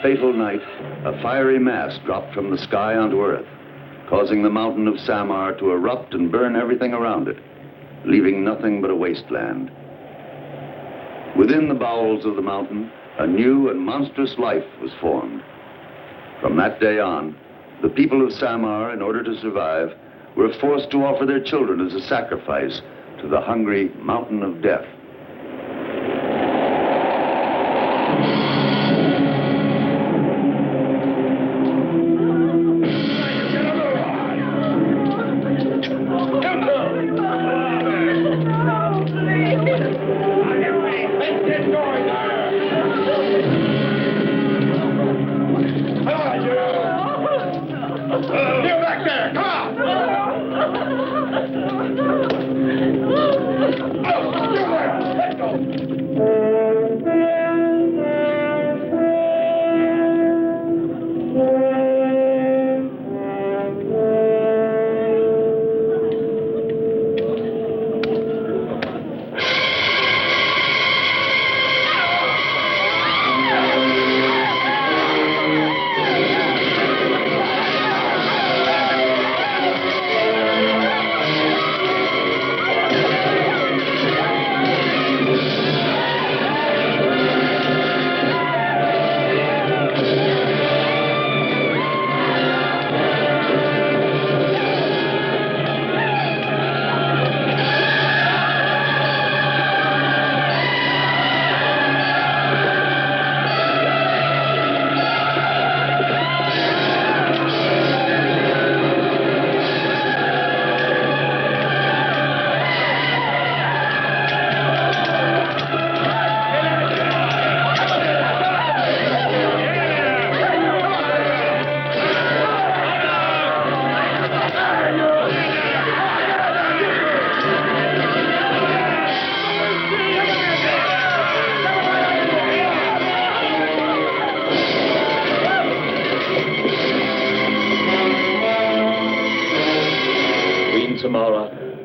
fateful night, a fiery mass dropped from the sky onto Earth, causing the mountain of Samara to erupt and burn everything around it, leaving nothing but a wasteland. Within the bowels of the mountain, a new and monstrous life was formed. From that day on, the people of Samara, in order to survive, were forced to offer their children as a sacrifice to the hungry mountain of death.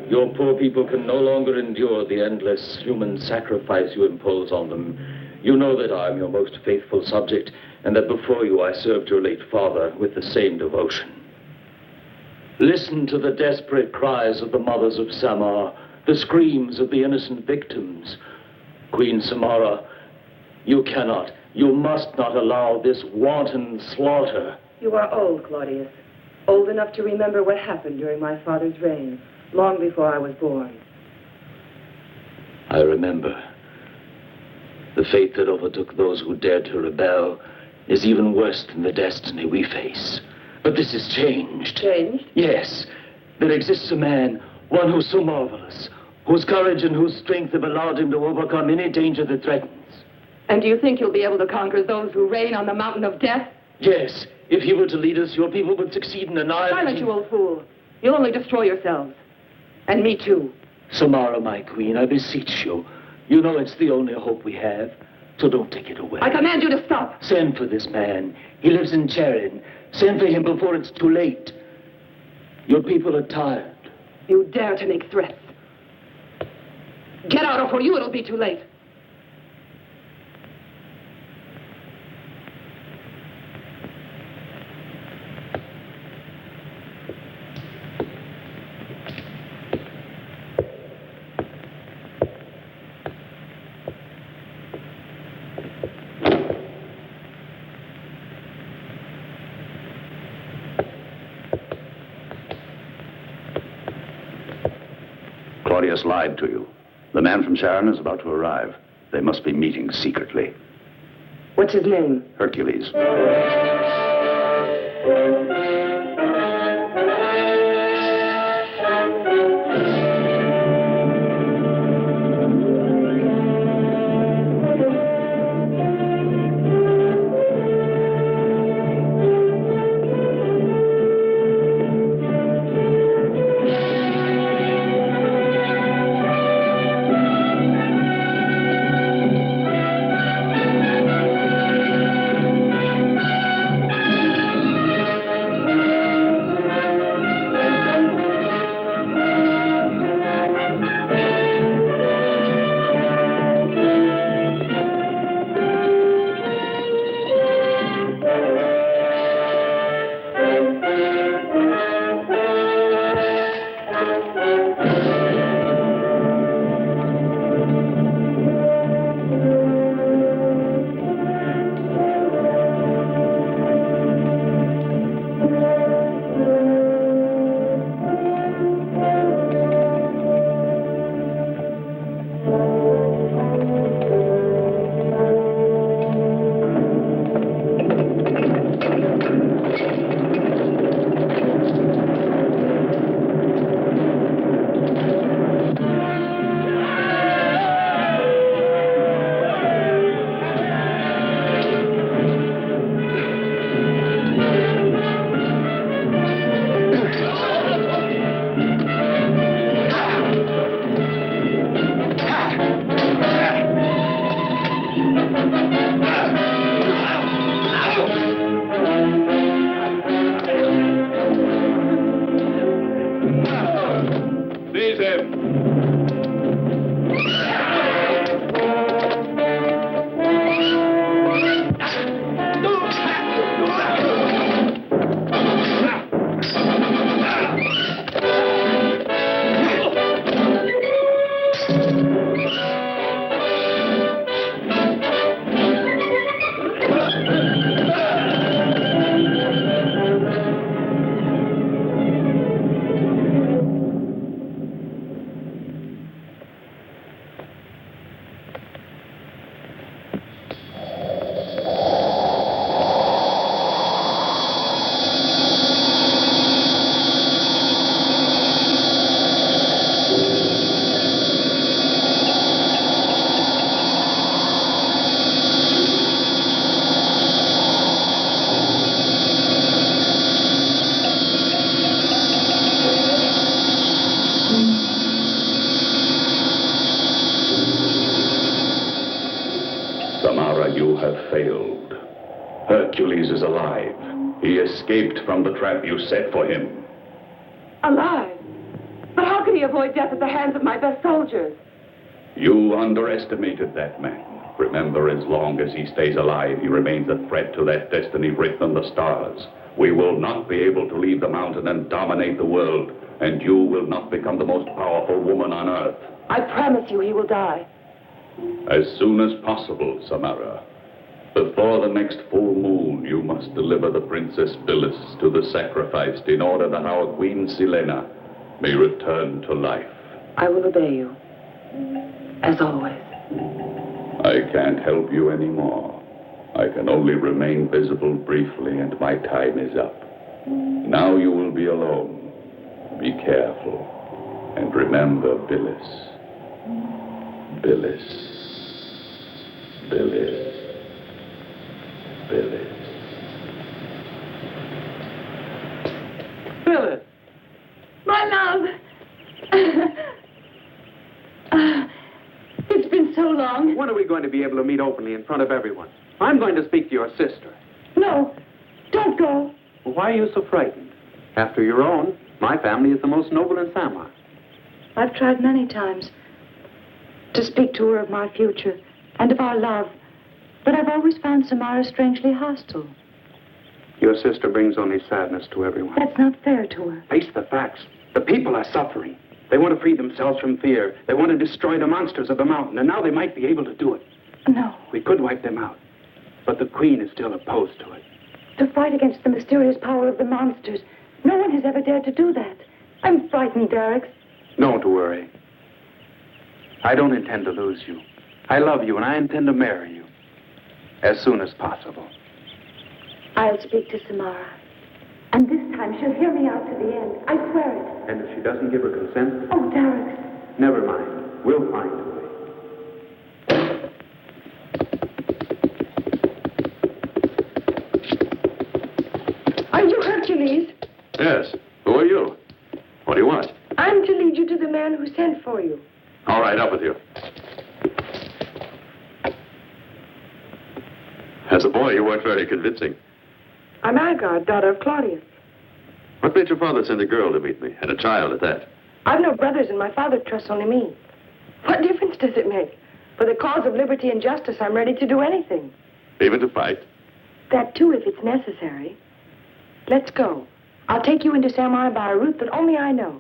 Your poor people can no longer endure the endless human sacrifice you impose on them. You know that I am your most faithful subject, and that before you I served your late father with the same devotion. Listen to the desperate cries of the mothers of Samara, the screams of the innocent victims. Queen Samara, you cannot, you must not allow this wanton slaughter. You are old, Claudius. Old enough to remember what happened during my father's reign, long before I was born. I remember. The fate that overtook those who dared to rebel is even worse than the destiny we face. But this is changed. Changed? Yes. There exists a man, one who's so marvelous, whose courage and whose strength have allowed him to overcome any danger that threatens. And do you think you'll be able to conquer those who reign on the mountain of death? Yes. If he were to lead us, your people would succeed in annihilating... Silence, you old fool. You'll only destroy yourselves. And me too. Samara, my queen, I beseech you. You know it's the only hope we have, so don't take it away. I command you to stop. Send for this man. He lives in Charin. Send for him before it's too late. Your people are tired. You dare to make threats. Get out, or for you it'll be too late. Claudius lied to you. The man from Sharon is about to arrive. They must be meeting secretly. What's his name? Hercules. Seize him! Samara, you have failed. Hercules is alive. He escaped from the trap you set for him. Alive? But how could he avoid death at the hands of my best soldiers? You underestimated that man. Remember, as long as he stays alive, he remains a threat to that destiny written in the stars. We will not be able to leave the mountain and dominate the world, and you will not become the most powerful woman on earth. I promise you he will die. As soon as possible, Samara. Before the next full moon, you must deliver the Princess Phyllis to the sacrificed in order that our Queen Silena may return to life. I will obey you. As always. I can't help you anymore. I can only remain visible briefly, and my time is up. Now you will be alone. Be careful. And remember Phyllis. Phyllis. Phyllis. Phyllis. Phyllis! My love! It's been so long. When are we going to be able to meet openly in front of everyone? I'm going to speak to your sister. No, don't go. Well, why are you so frightened? After your own, my family is the most noble in Samar. I've tried many times to speak to her of my future and of our love, but I've always found Samara strangely hostile. Your sister brings only sadness to everyone. That's not fair to her. Face the facts. The people are suffering. They want to free themselves from fear. They want to destroy the monsters of the mountain, and now they might be able to do it. No. We could wipe them out, but the Queen is still opposed to it. To fight against the mysterious power of the monsters. No one has ever dared to do that. I'm frightened, Derek. Don't worry. I don't intend to lose you. I love you, and I intend to marry you as soon as possible. I'll speak to Samara. And this time she'll hear me out to the end. I swear it. And if she doesn't give her consent? Oh, Derek. Never mind. We'll find a way. Are you Hercules? Yes. Who are you? What do you want? I'm to lead you to the man who sent for you. All right, up with you. As a boy, you weren't very convincing. I'm Agar, daughter of Claudius. What made your father send a girl to meet me, and a child at that? I've no brothers, and my father trusts only me. What difference does it make? For the cause of liberty and justice, I'm ready to do anything. Even to fight? That, too, if it's necessary. Let's go. I'll take you into Samara by a route that only I know.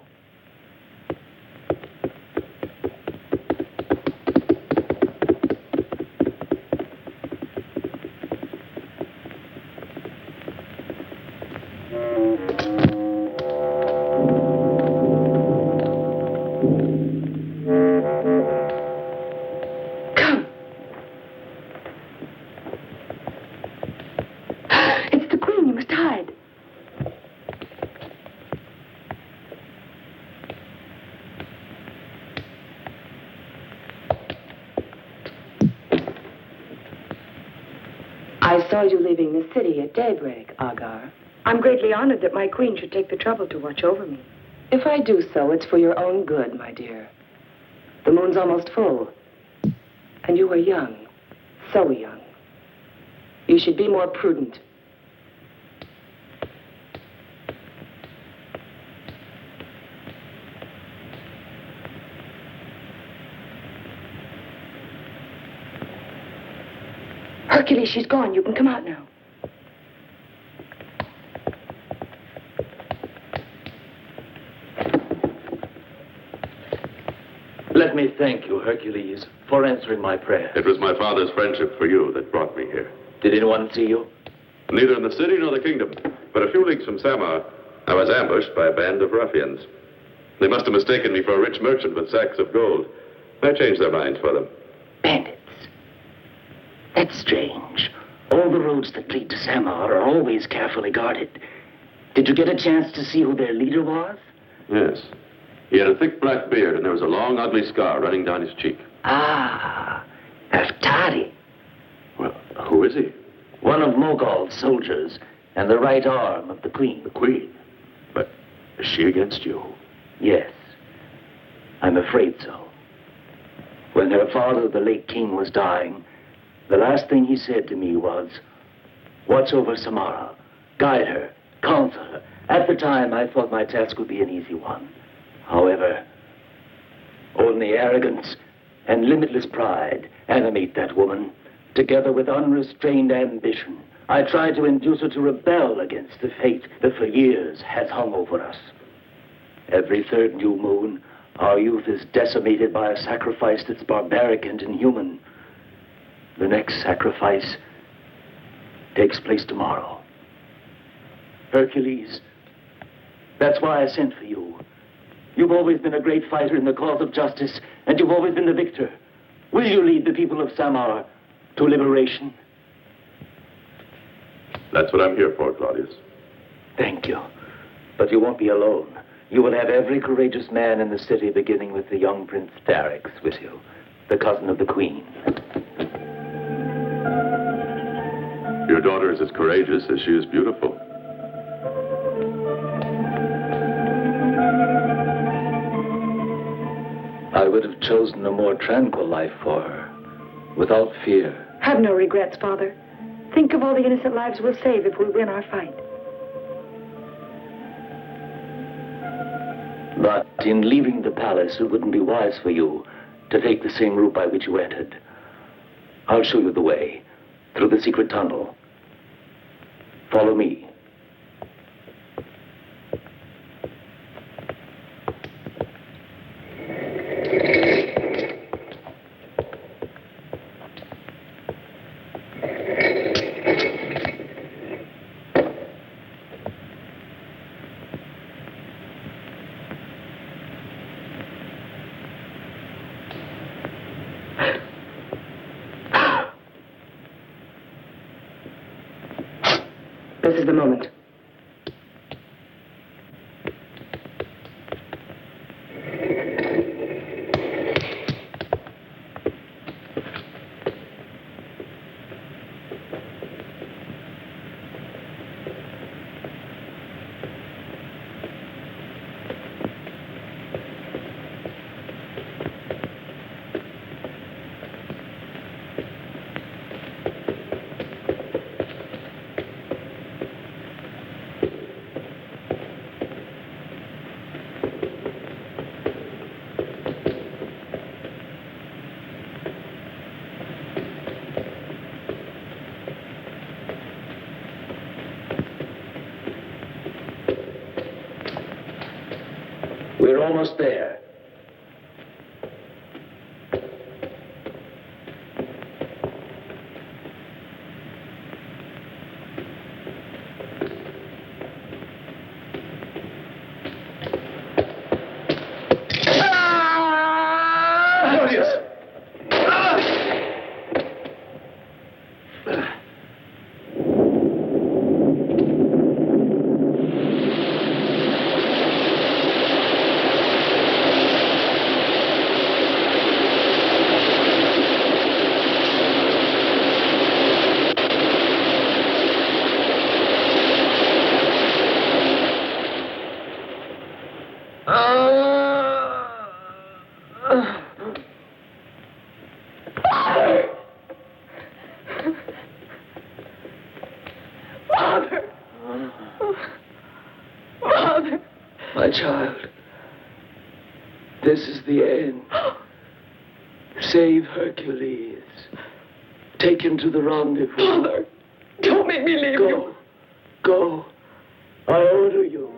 I saw you leaving the city at daybreak, Agar. I'm greatly honored that my queen should take the trouble to watch over me. If I do so, it's for your own good, my dear. The moon's almost full. And you are young. So young. You should be more prudent. Hercules, she's gone. You can come out now. Let me thank you, Hercules, for answering my prayer. It was my father's friendship for you that brought me here. Did anyone see you? Neither in the city nor the kingdom. But a few leagues from Samar, I was ambushed by a band of ruffians. They must have mistaken me for a rich merchant with sacks of gold. I changed their minds for them. Bandits. That's strange. All the roads that lead to Samar are always carefully guarded. Did you get a chance to see who their leader was? Yes. He had a thick black beard, and there was a long, ugly scar running down his cheek. Ah, Arpad. Well, who is he? One of Mogol's soldiers, and the right arm of the queen. The queen? But is she against you? Yes, I'm afraid so. When her father, the late king, was dying, the last thing he said to me was, "Watch over Samara, guide her, counsel her." At the time, I thought my task would be an easy one. However, only arrogance and limitless pride animate that woman, together with unrestrained ambition. I tried to induce her to rebel against the fate that for years has hung over us. Every third new moon, our youth is decimated by a sacrifice that's barbaric and inhuman. The next sacrifice takes place tomorrow. Hercules, that's why I sent for you. You've always been a great fighter in the cause of justice, and you've always been the victor. Will you lead the people of Samar to liberation? That's what I'm here for, Claudius. Thank you. But you won't be alone. You will have every courageous man in the city, beginning with the young Prince Darix with you, the cousin of the queen. Your daughter is as courageous as she is beautiful. I would have chosen a more tranquil life for her, without fear. Have no regrets, Father. Think of all the innocent lives we'll save if we win our fight. But in leaving the palace, it wouldn't be wise for you to take the same route by which you entered. I'll show you the way, through the secret tunnel. Follow me. This is the moment. We're almost there. My child, this is the end. Save Hercules. Take him to the rendezvous. Father, don't make me leave you. Go. I order you.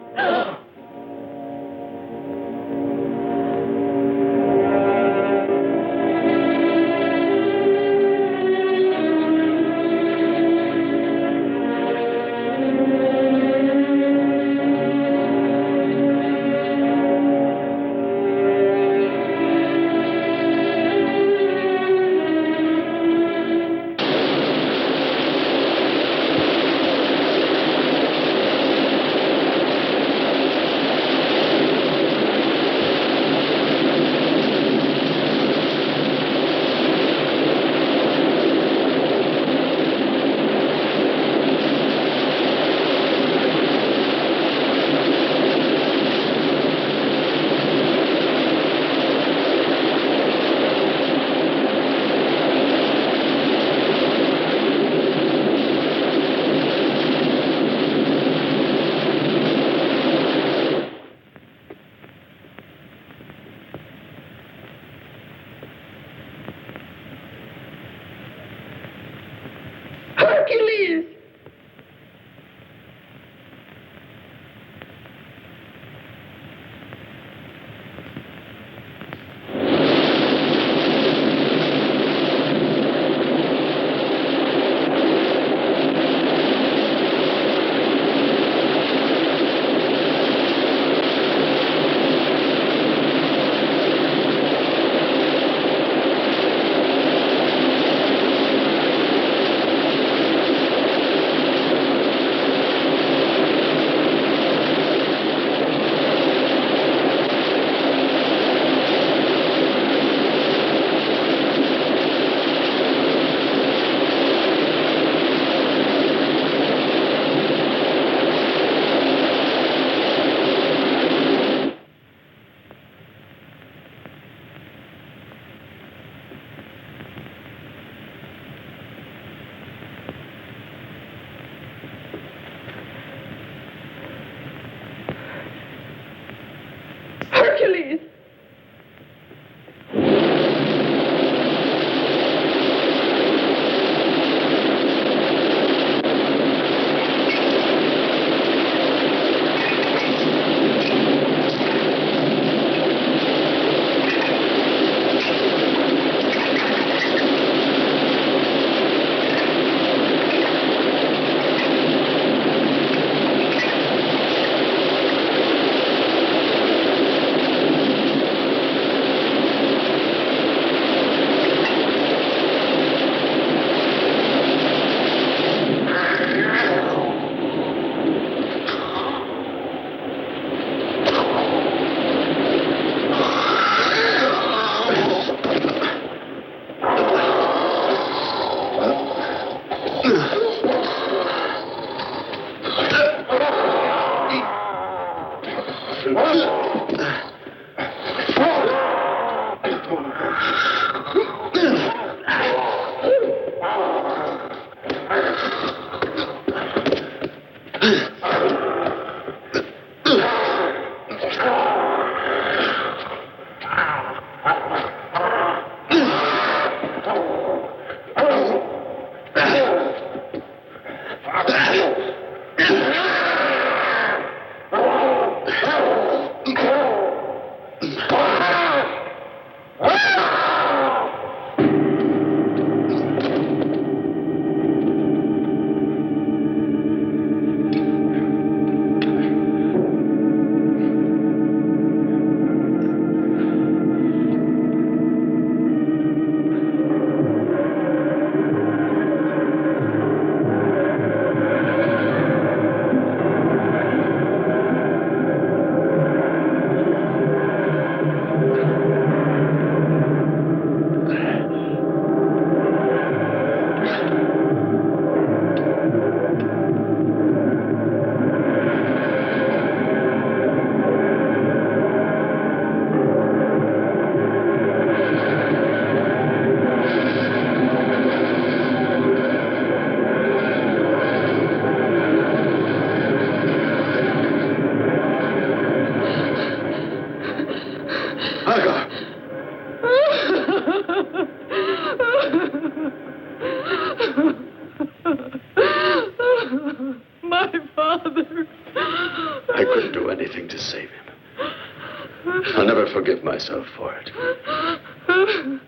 word.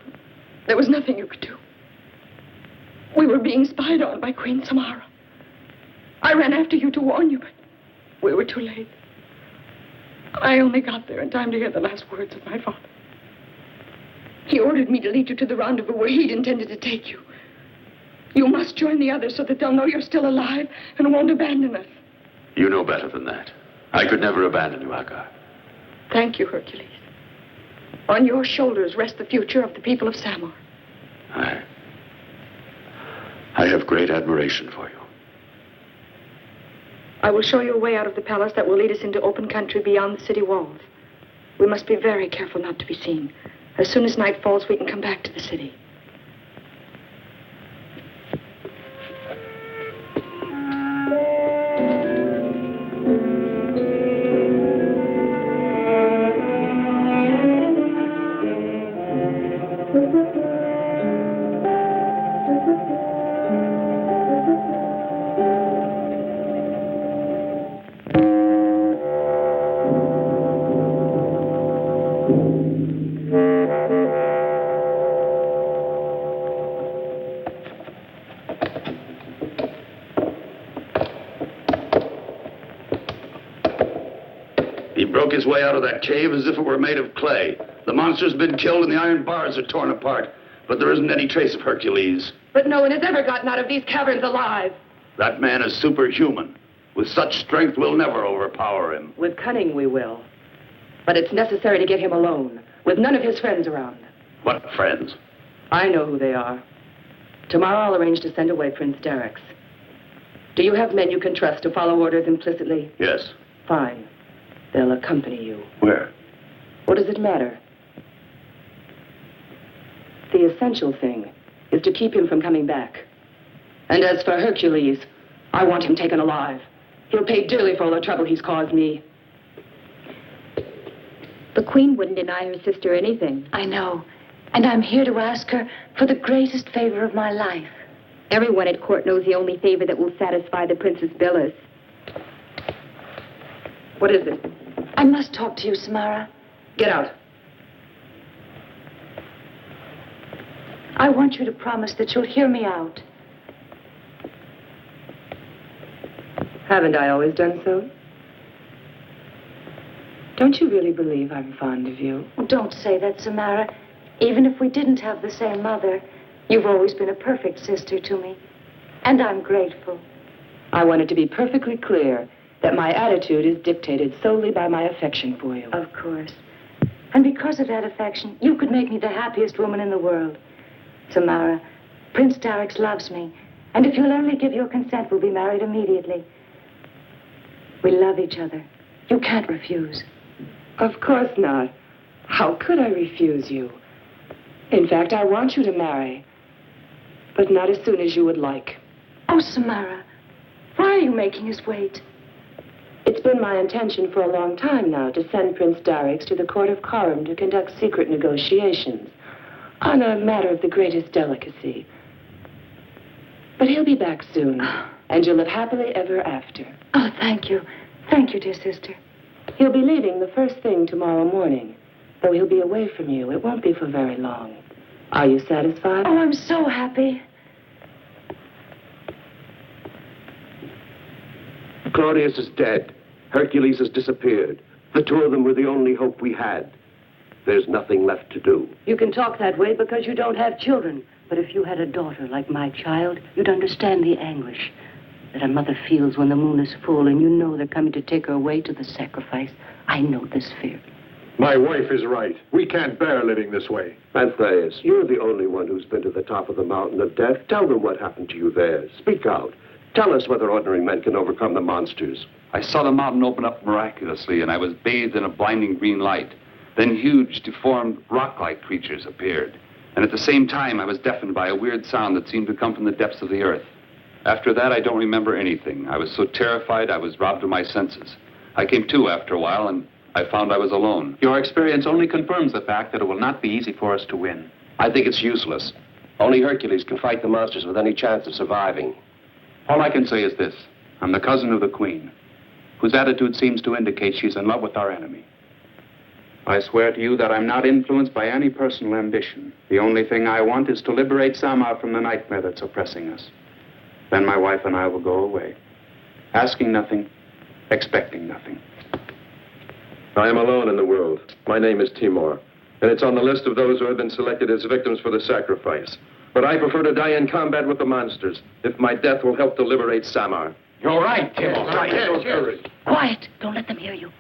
There was nothing you could do. We were being spied on by Queen Samara. I ran after you to warn you, but we were too late. I only got there in time to hear the last words of my father. He ordered me to lead you to the rendezvous where he'd intended to take you. You must join the others so that they'll know you're still alive and won't abandon us. You know better than that. I could never abandon you, Agar. Thank you, Hercules. On your shoulders rests the future of the people of Samar. I have great admiration for you. I will show you a way out of the palace that will lead us into open country beyond the city walls. We must be very careful not to be seen. As soon as night falls, we can come back to the city. His way out of that cave as if it were made of clay. The monster's been killed and the iron bars are torn apart. But there isn't any trace of Hercules. But no one has ever gotten out of these caverns alive. That man is superhuman. With such strength, we'll never overpower him. With cunning, we will. But it's necessary to get him alone, with none of his friends around. What friends? I know who they are. Tomorrow I'll arrange to send away Prince Derrick's. Do you have men you can trust to follow orders implicitly? Yes. Fine. They'll accompany you. Where? What does it matter? The essential thing is to keep him from coming back. And as for Hercules, I want him taken alive. He'll pay dearly for all the trouble he's caused me. The Queen wouldn't deny her sister anything. I know. And I'm here to ask her for the greatest favor of my life. Everyone at court knows the only favor that will satisfy the Princess Billis. What is it? I must talk to you, Samara. Get out. I want you to promise that you'll hear me out. Haven't I always done so? Don't you really believe I'm fond of you? Oh, don't say that, Samara. Even if we didn't have the same mother, you've always been a perfect sister to me. And I'm grateful. I want it to be perfectly clear that my attitude is dictated solely by my affection for you. Of course. And because of that affection, you could make me the happiest woman in the world. Samara, Prince Derrick loves me. And if you'll only give your consent, we'll be married immediately. We love each other. You can't refuse. Of course not. How could I refuse you? In fact, I want you to marry. But not as soon as you would like. Oh, Samara, why are you making us wait? It's been my intention for a long time now to send Prince Derrick to the court of Karam to conduct secret negotiations on a matter of the greatest delicacy. But he'll be back soon, and you'll live happily ever after. Oh, thank you. Thank you, dear sister. He'll be leaving the first thing tomorrow morning. Though he'll be away from you, it won't be for very long. Are you satisfied? Oh, I'm so happy. Claudius is dead. Hercules has disappeared. The two of them were the only hope we had. There's nothing left to do. You can talk that way because you don't have children. But if you had a daughter like my child, you'd understand the anguish that a mother feels when the moon is full and you know they're coming to take her away to the sacrifice. I know this fear. My wife is right. We can't bear living this way. Anthraeus, you're the only one who's been to the top of the mountain of death. Tell them what happened to you there. Speak out. Tell us whether ordinary men can overcome the monsters. I saw the mountain open up miraculously, and I was bathed in a blinding green light. Then huge, deformed, rock-like creatures appeared. And at the same time, I was deafened by a weird sound that seemed to come from the depths of the earth. After that, I don't remember anything. I was so terrified, I was robbed of my senses. I came to after a while, and I found I was alone. Your experience only confirms the fact that it will not be easy for us to win. I think it's useless. Only Hercules can fight the monsters with any chance of surviving. All I can say is this. I'm the cousin of the Queen, whose attitude seems to indicate she's in love with our enemy. I swear to you that I'm not influenced by any personal ambition. The only thing I want is to liberate Samar from the nightmare that's oppressing us. Then my wife and I will go away, asking nothing, expecting nothing. I am alone in the world. My name is Timur, and it's on the list of those who have been selected as victims for the sacrifice. But I prefer to die in combat with the monsters, if my death will help to liberate Samar. You're right, Timur. Yes. Quiet. Don't let them hear you.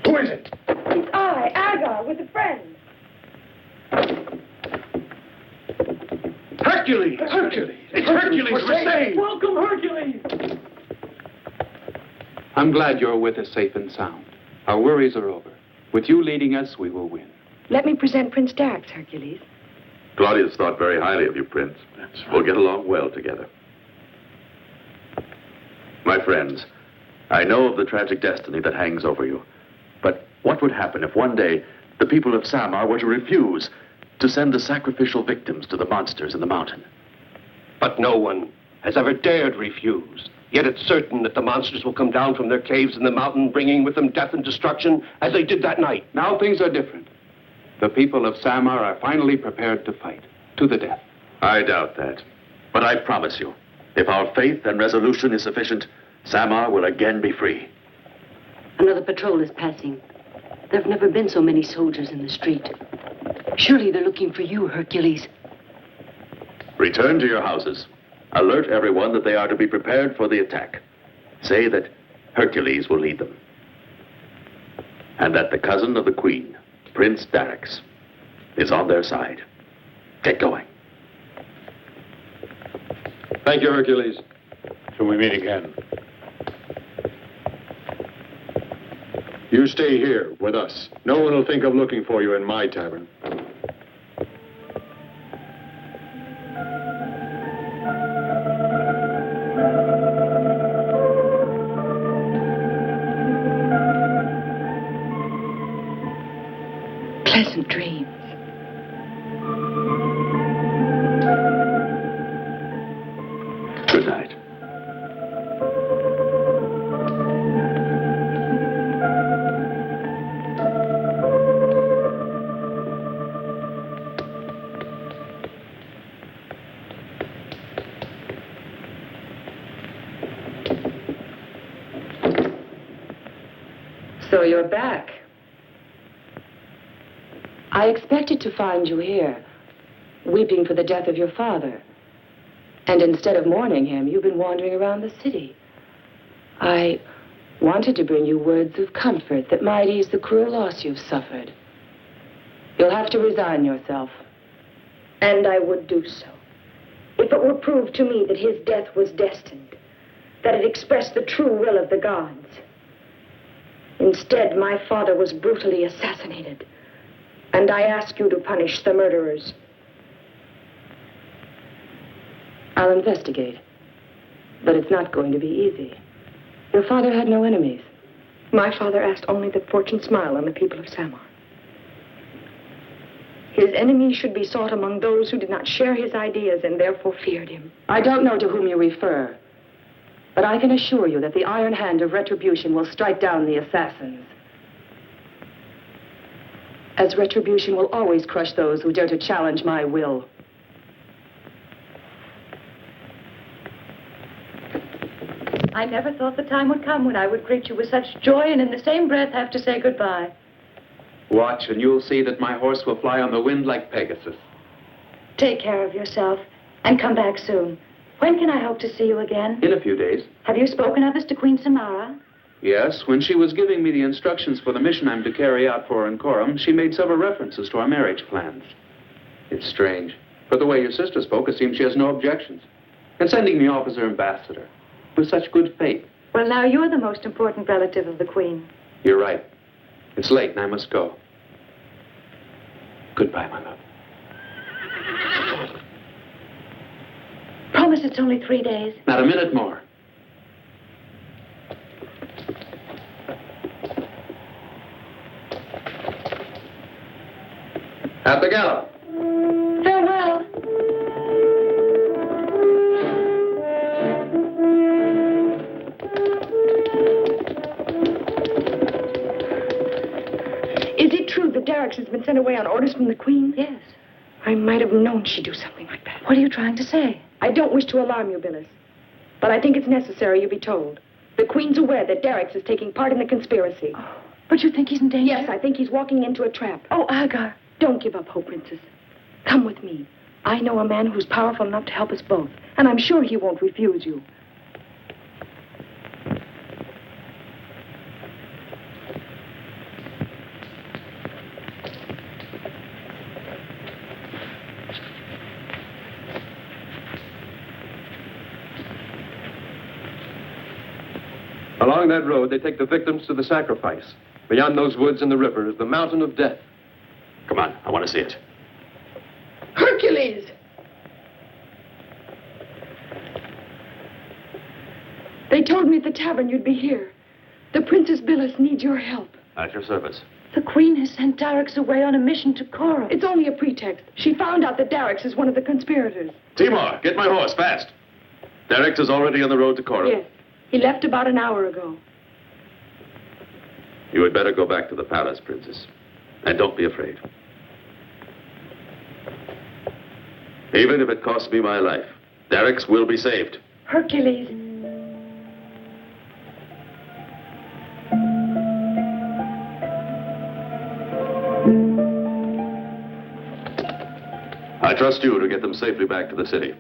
Who is it? It's I, Agar, with a friend. Hercules! Hercules! It's Hercules! We're saved! Welcome, Hercules! I'm glad you're with us safe and sound. Our worries are over. With you leading us, we will win. Let me present Prince Darix, Hercules. Claudius thought very highly of you, Prince. That's right. We'll get along well together. My friends, I know of the tragic destiny that hangs over you. But what would happen if one day the people of Samar were to refuse to send the sacrificial victims to the monsters in the mountain? But no one has ever dared refuse. Yet it's certain that the monsters will come down from their caves in the mountain, bringing with them death and destruction, as they did that night. Now things are different. The people of Samar are finally prepared to fight, to the death. I doubt that. But I promise you, if our faith and resolution is sufficient, Samar will again be free. Another patrol is passing. There have never been so many soldiers in the street. Surely they're looking for you, Hercules. Return to your houses. Alert everyone that they are to be prepared for the attack. Say that Hercules will lead them. And that the cousin of the queen, Prince Darix, is on their side. Get going. Thank you, Hercules. Till we meet again. You stay here with us. No one will think of looking for you in my tavern. Pleasant dreams. Good night. So you're back. I expected to find you here, weeping for the death of your father. And instead of mourning him, you've been wandering around the city. I wanted to bring you words of comfort that might ease the cruel loss you've suffered. You'll have to resign yourself. And I would do so, if it were proved to me that his death was destined, that it expressed the true will of the gods. Instead, my father was brutally assassinated, and I ask you to punish the murderers. I'll investigate, but it's not going to be easy. Your father had no enemies. My father asked only that fortune smile on the people of Samar. His enemies should be sought among those who did not share his ideas and therefore feared him. I don't know to whom you refer, but I can assure you that the iron hand of retribution will strike down the assassins. As retribution will always crush those who dare to challenge my will. I never thought the time would come when I would greet you with such joy and in the same breath have to say goodbye. Watch, and you'll see that my horse will fly on the wind like Pegasus. Take care of yourself and come back soon. When can I hope to see you again? In a few days. Have you spoken of us to Queen Samara? Yes, when she was giving me the instructions for the mission I'm to carry out for Ancorum, she made several references to our marriage plans. It's strange, but the way your sister spoke, it seems she has no objections. And sending me off as her ambassador, with such good faith. Well, now you're the most important relative of the Queen. You're right. It's late and I must go. Goodbye, my love. Promise it's only 3 days. Not a minute more. At the gallop. Farewell. Derek's has been sent away on orders from the Queen? Yes. I might have known she'd do something like that. What are you trying to say? I don't wish to alarm you, Billis, but I think it's necessary you be told. The Queen's aware that Derek's is taking part in the conspiracy. Oh, but you think he's in danger? Yes, I think he's walking into a trap. Oh, Agar. Don't give up hope, Princess. Come with me. I know a man who's powerful enough to help us both, and I'm sure he won't refuse you. Along that road, they take the victims to the sacrifice. Beyond those woods and the river is the mountain of death. Come on, I want to see it. Hercules! They told me at the tavern you'd be here. The Princess Billis needs your help. At your service. The Queen has sent Derek's away on a mission to Cora. It's only a pretext. She found out that Derek's is one of the conspirators. Timor, get my horse, fast. Derek's is already on the road to Cora. Yes. He left about an hour ago. You had better go back to the palace, Princess. And don't be afraid. Even if it costs me my life, Derek's will be saved. Hercules. I trust you to get them safely back to the city.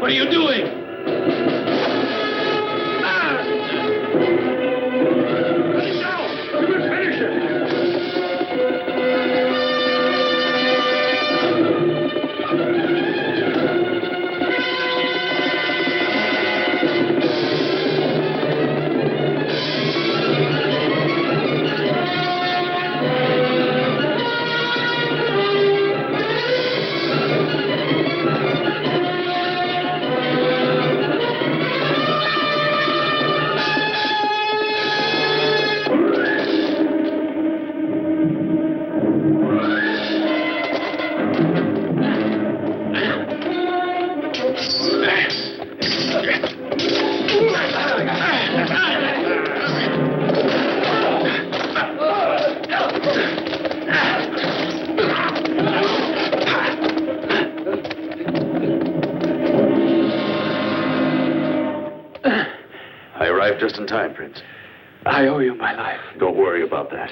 What are you doing? Let it go! You must finish Just in time, Prince. I owe you my life. Don't worry about that.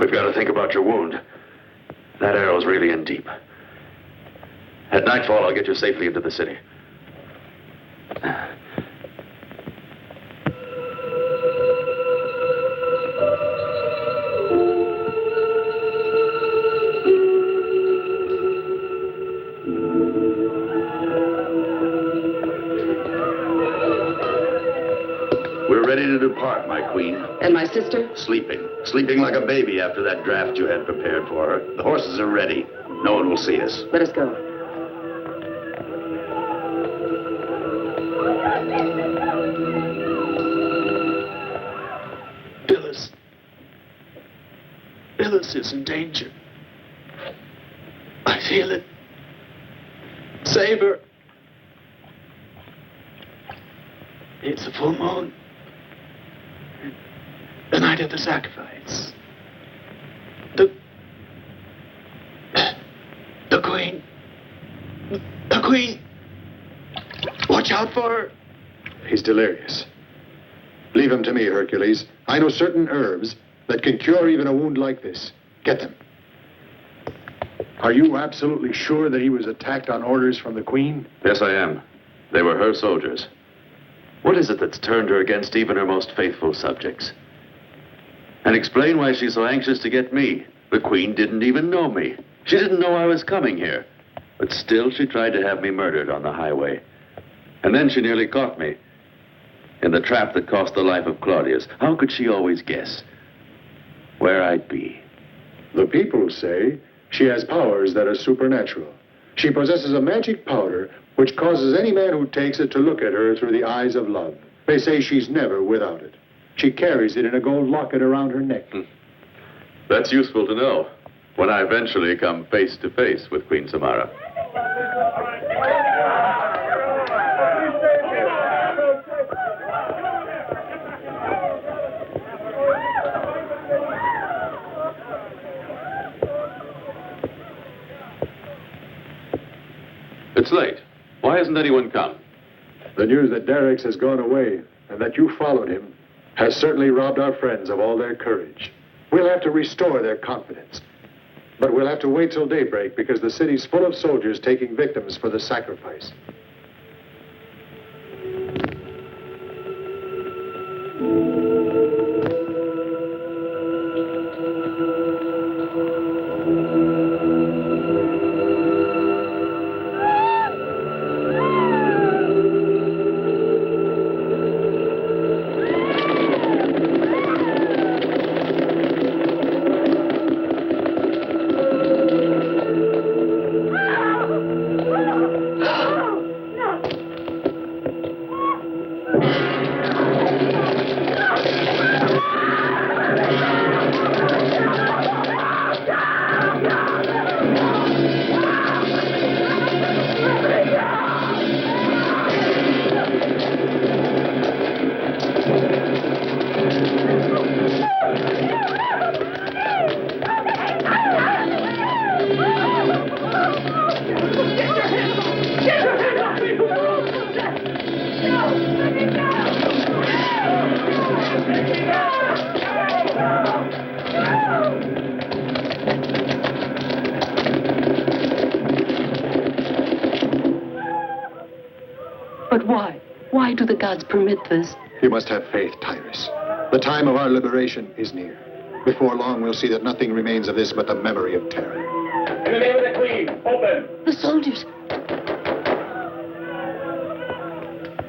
We've got to think about your wound. That arrow's really in deep. At nightfall, I'll get you safely into the city. We're ready to depart, my queen. And my sister? Sleeping. Sleeping like a baby after that draft you had prepared for her. The horses are ready. No one will see us. Let us go. Phyllis is in danger. I feel it. Save her. It's a full moon. The night of the sacrifice. The Queen. The Queen. Watch out for her. He's delirious. Leave him to me, Hercules. I know certain herbs that can cure even a wound like this. Get them. Are you absolutely sure that he was attacked on orders from the Queen? Yes, I am. They were her soldiers. What is it that's turned her against even her most faithful subjects? And explain why she's so anxious to get me. The Queen didn't even know me. She didn't know I was coming here. But still, she tried to have me murdered on the highway. And then she nearly caught me. In the trap that cost the life of Claudius. How could she always guess where I'd be? The people say she has powers that are supernatural. She possesses a magic powder which causes any man who takes it to look at her through the eyes of love. They say she's never without it. She carries it in a gold locket around her neck. That's useful to know when I eventually come face to face with Queen Samara. It's late. Why hasn't anyone come? The news that Derricks has gone away and that you followed him has certainly robbed our friends of all their courage. We'll have to restore their confidence. But we'll have to wait till daybreak because the city's full of soldiers taking victims for the sacrifice. But why? Why do the gods permit this? You must have faith, Tyrus. The time of our liberation is near. Before long, we'll see that nothing remains of this but the memory of terror. In the name of the Queen, open! The soldiers.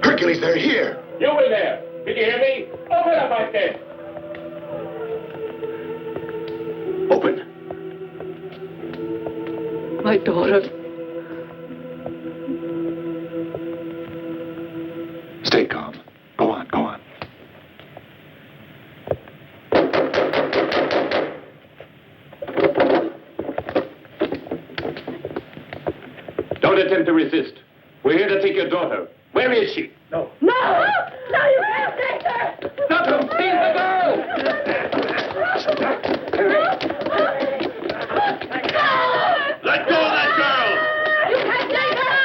Hercules, they're here! You in there! Did you hear me? Open up, I said! Open. My daughter. Stay calm. Go on, go on. Don't attempt to resist. We're here to take your daughter. Where is she? No. No! No, you can't take her! Stop him! Seize the girl! Let go of that girl! You can't take her!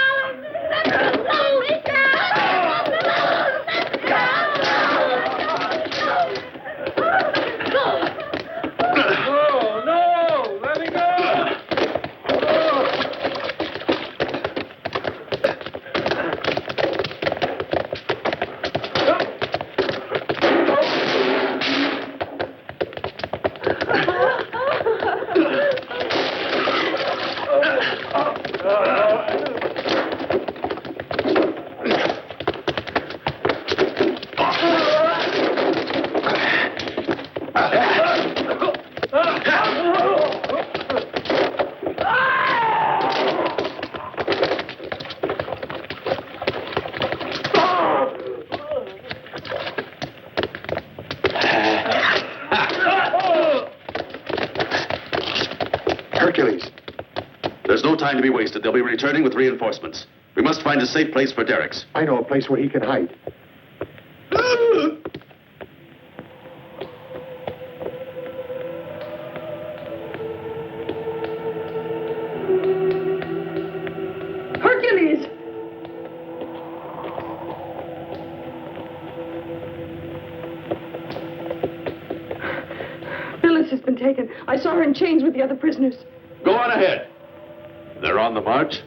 Let her alone! No! Let me go! Hercules. There's no time to be wasted. They'll be returning with reinforcements. We must find a safe place for Derek's. I know a place where he can hide. Hercules! Phyllis has been taken. I saw her in chains with the other prisoners. Go on ahead. They're on the march?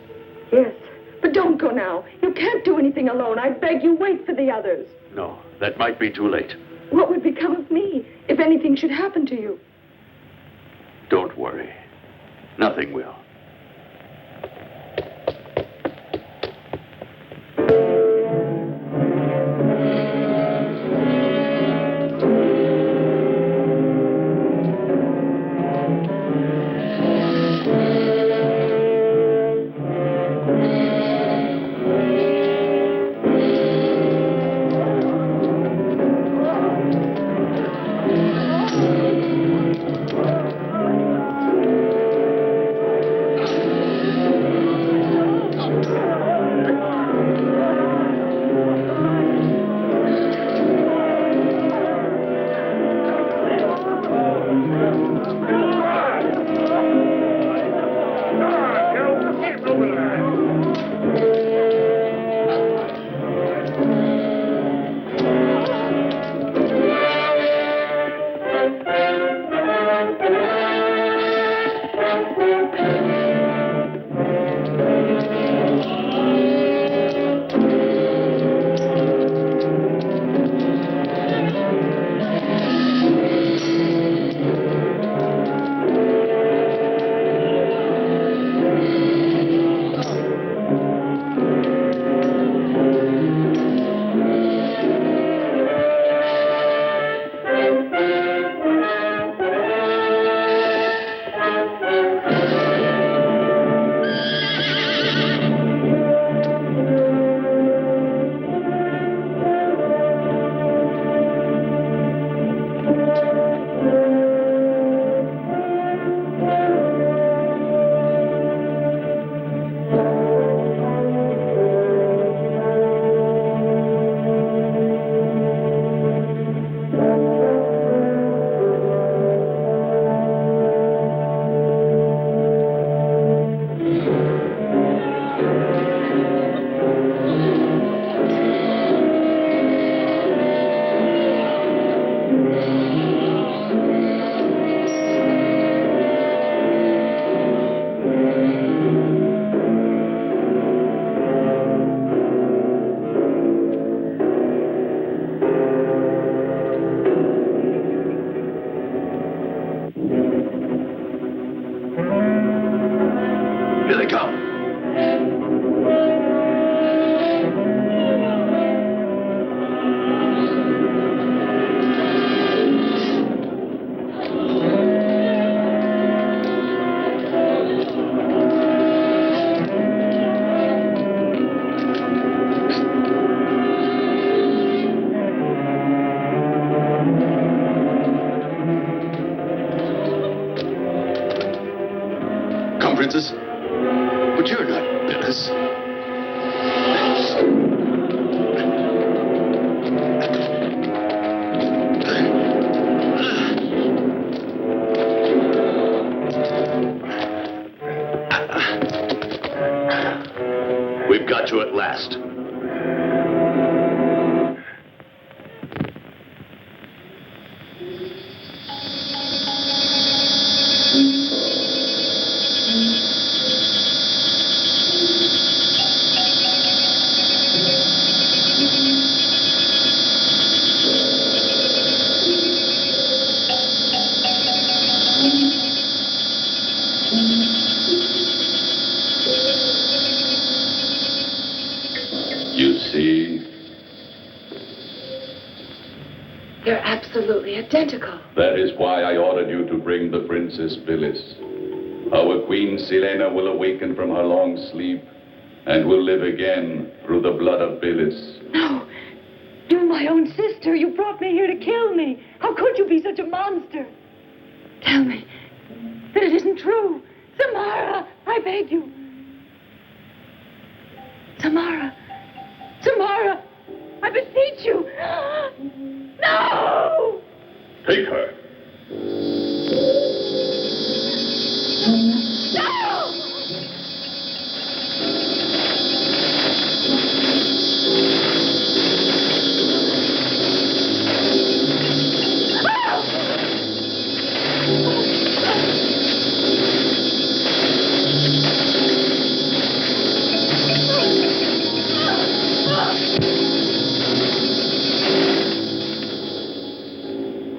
Yes, but don't go now. You can't do anything alone. I beg you, wait for the others. No, that might be too late. What would become of me if anything should happen to you? Don't worry. Nothing will. Princess. But you're not Phyllis. We've got you at last. Identical. That is why I ordered you to bring the Princess Phyllis. Our Queen Selena will awaken from her long sleep and will live again through the blood of Phyllis. No. You're my own sister. You brought me here to kill me. How could you be such a monster? Tell me that it isn't true. Samara, I beg you. Samara. Samara, I beseech you. No! Take her. No!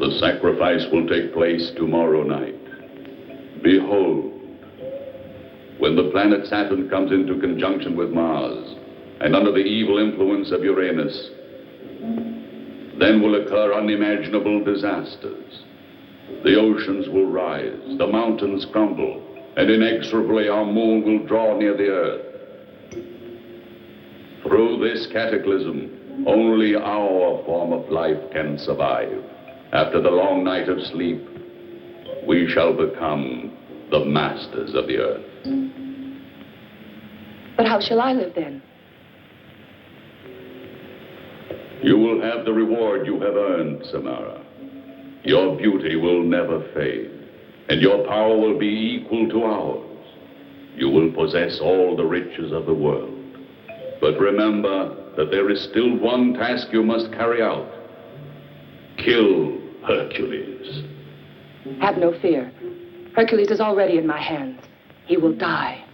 The sacrifice will take place tomorrow night. Behold, when the planet Saturn comes into conjunction with Mars and under the evil influence of Uranus, then will occur unimaginable disasters. The oceans will rise, the mountains crumble, and inexorably our moon will draw near the Earth. Through this cataclysm, only our form of life can survive. After the long night of sleep, we shall become the masters of the Earth. But how shall I live then? You will have the reward you have earned, Samara. Your beauty will never fade, and your power will be equal to ours. You will possess all the riches of the world. But remember that there is still one task you must carry out. Kill Hercules. Have no fear. Hercules is already in my hands. He will die.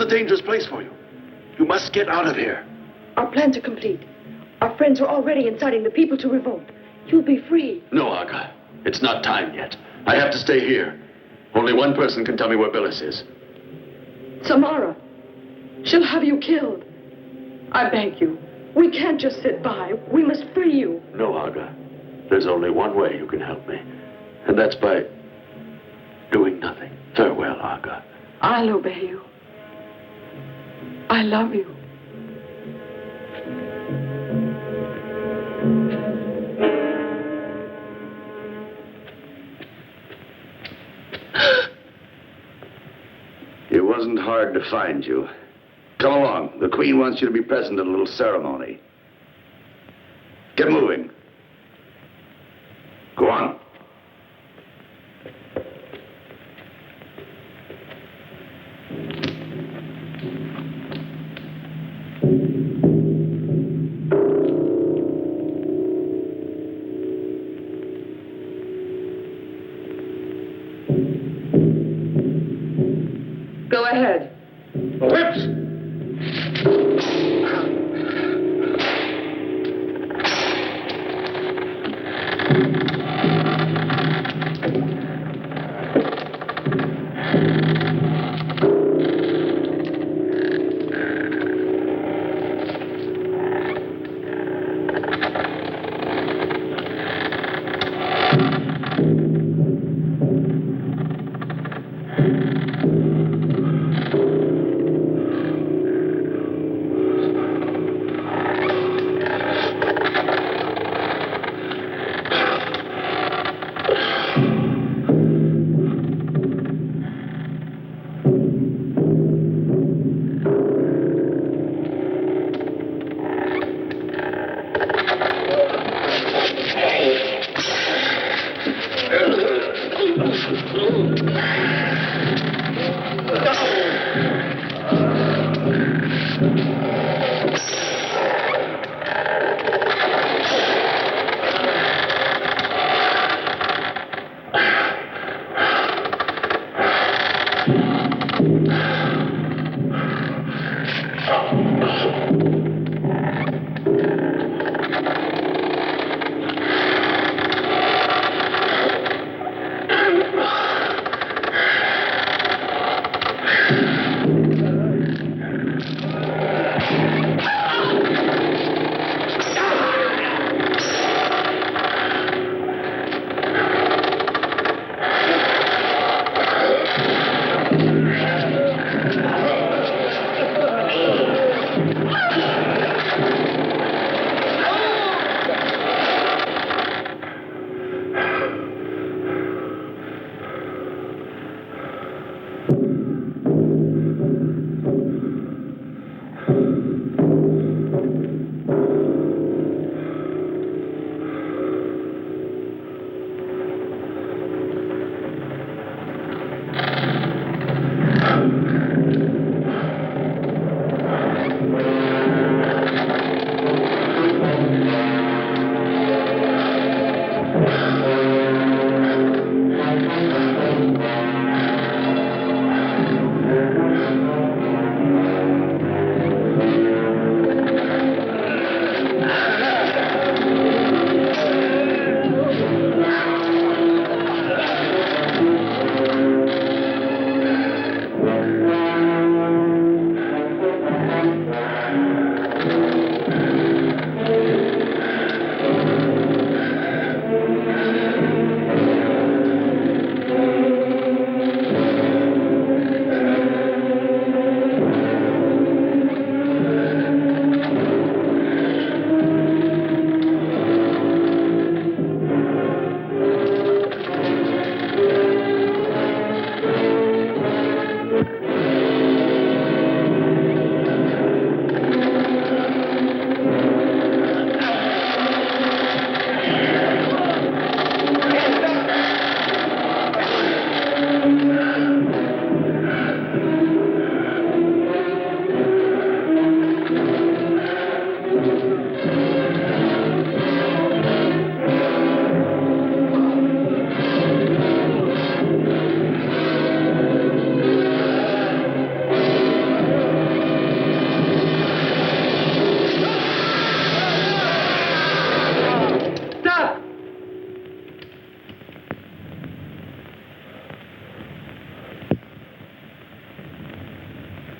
Dangerous place for you. You must get out of here. Our plans are complete. Our friends are already inciting the people to revolt. You'll be free. No, Aga. It's not time yet. I have to stay here. Only one person can tell me where Phyllis is. Samara. She'll have you killed. I beg you. We can't just sit by. We must free you. No, Aga. There's only one way you can help me. And that's by doing nothing. Farewell, Aga. I'll obey you. I love you. It wasn't hard to find you. Come along. The Queen wants you to be present at a little ceremony. Get moving. Go on. Go ahead. Whips!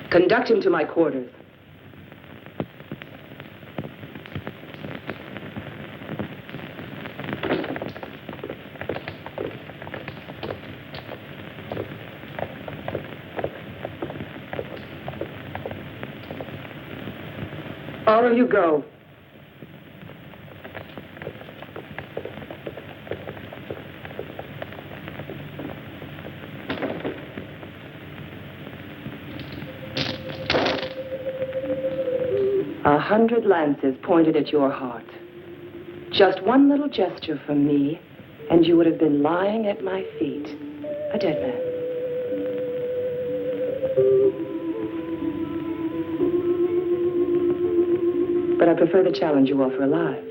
Conduct him to my quarters. All of you go. A 100 lances pointed at your heart. Just one little gesture from me, and you would have been lying at my feet, a dead man. But I prefer the challenge you offer alive.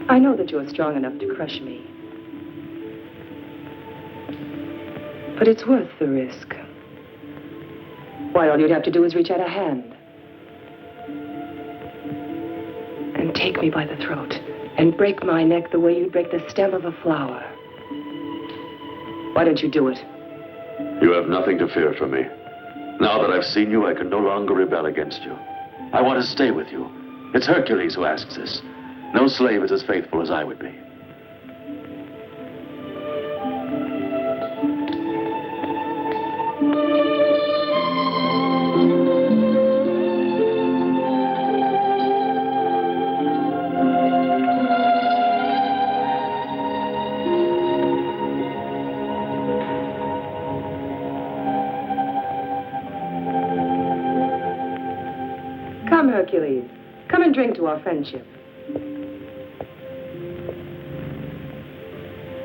I know that you are strong enough to crush me. But it's worth the risk. Why, all you'd have to do is reach out a hand. And take me by the throat. And break my neck the way you'd break the stem of a flower. Why don't you do it? You have nothing to fear from me. Now that I've seen you, I can no longer rebel against you. I want to stay with you. It's Hercules who asks this. No slave is as faithful as I would be. Come, Hercules. Come and drink to our friendship.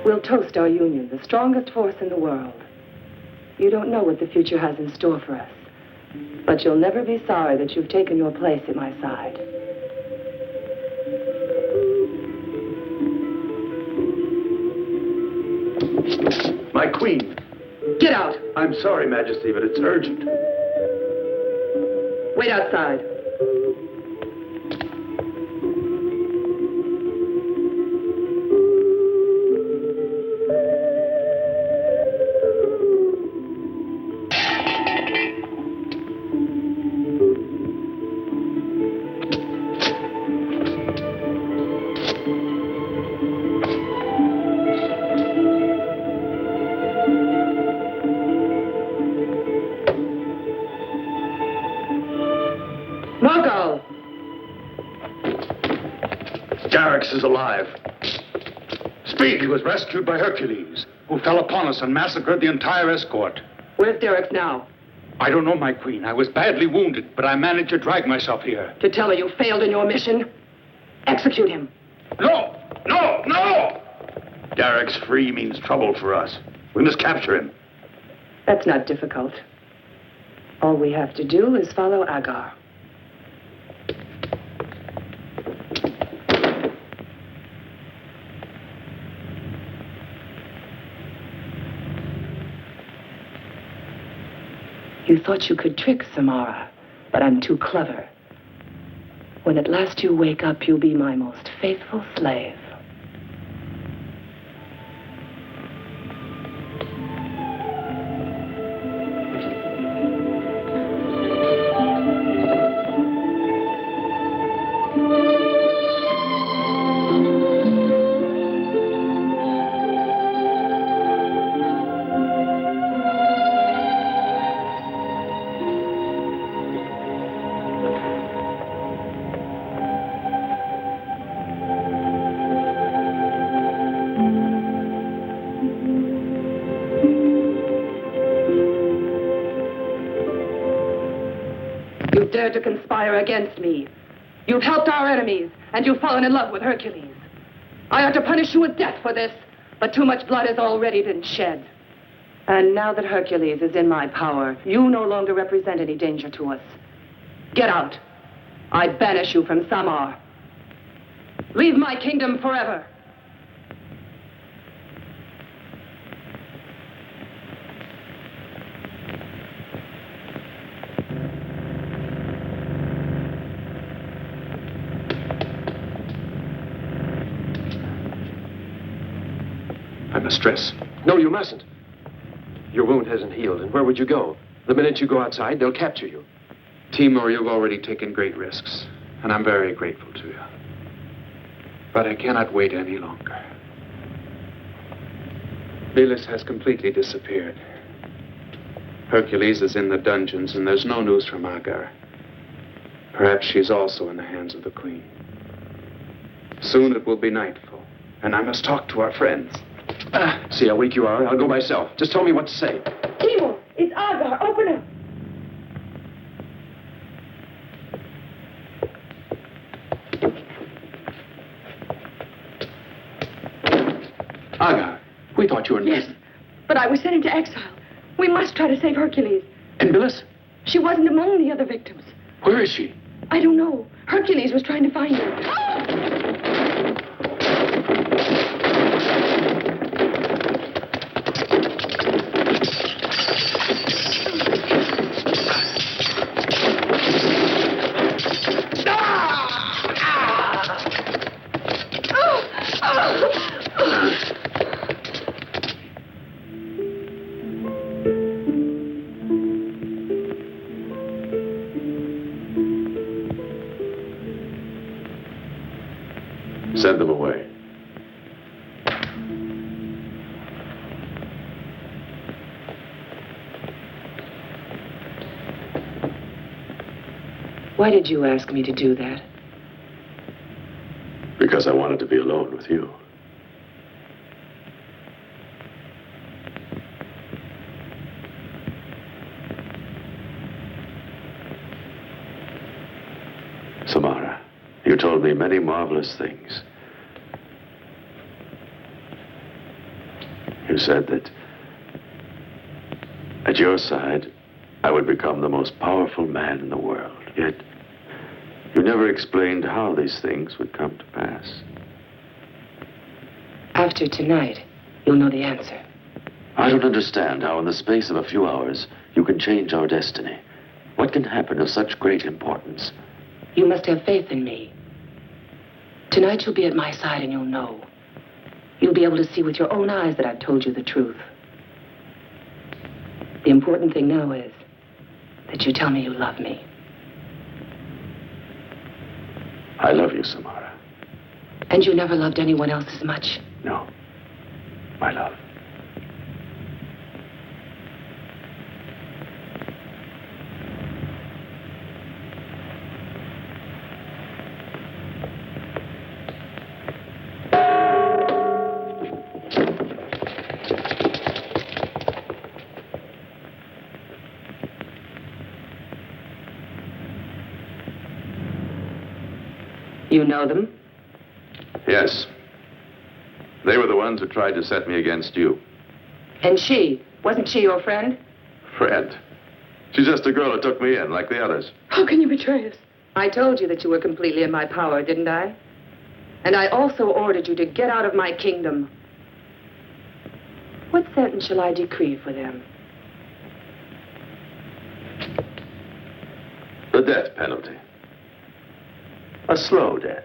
We'll toast our union, the strongest force in the world. You don't know what the future has in store for us, but you'll never be sorry that you've taken your place at my side. My queen. Get out. I'm sorry, Majesty, but it's urgent. Wait outside. Is alive. Speak! He was rescued by Hercules, who fell upon us and massacred the entire escort. Where's Derricks now? I don't know, my queen. I was badly wounded, but I managed to drag myself here. To tell her you failed in your mission? Execute him. No! No! No! Derricks free means trouble for us. We must capture him. That's not difficult. All we have to do is follow Agar. You thought you could trick Samara, but I'm too clever. When at last you wake up, you'll be my most faithful slave. Dared to conspire against me. You've helped our enemies, and you've fallen in love with Hercules. I ought to punish you with death for this, but too much blood has already been shed. And now that Hercules is in my power, you no longer represent any danger to us. Get out. I banish you from Samar. Leave my kingdom forever. I must dress. No, you mustn't. Your wound hasn't healed, and where would you go? The minute you go outside, they'll capture you. Timur, you've already taken great risks, and I'm very grateful to you. But I cannot wait any longer. Velis has completely disappeared. Hercules is in the dungeons, and there's no news from Agar. Perhaps she's also in the hands of the Queen. Soon it will be nightfall, and I must talk to our friends. See how weak you are? I'll go myself. Just tell me what to say. Timur, it's Agar. Open up. Agar, we thought you were... Yes, but I was sent into exile. We must try to save Hercules. And Velis? She wasn't among the other victims. Where is she? I don't know. Hercules was trying to find her. Send them away. Why did you ask me to do that? Because I wanted to be alone with you. Samara, you told me many marvelous things. You said that at your side, I would become the most powerful man in the world. Yet, you never explained how these things would come to pass. After tonight, you'll know the answer. I don't understand how in the space of a few hours you can change our destiny. What can happen of such great importance? You must have faith in me. Tonight you'll be at my side and you'll know. You'll be able to see with your own eyes that I've told you the truth. The important thing now is that you tell me you love me. I love you, Samara. And you never loved anyone else as much? No, my love. You know them? Yes. They were the ones who tried to set me against you. And she? Wasn't she your friend? Friend? She's just a girl who took me in, like the others. How can you betray us? I told you that you were completely in my power, didn't I? And I also ordered you to get out of my kingdom. What sentence shall I decree for them? The death penalty. A slow death.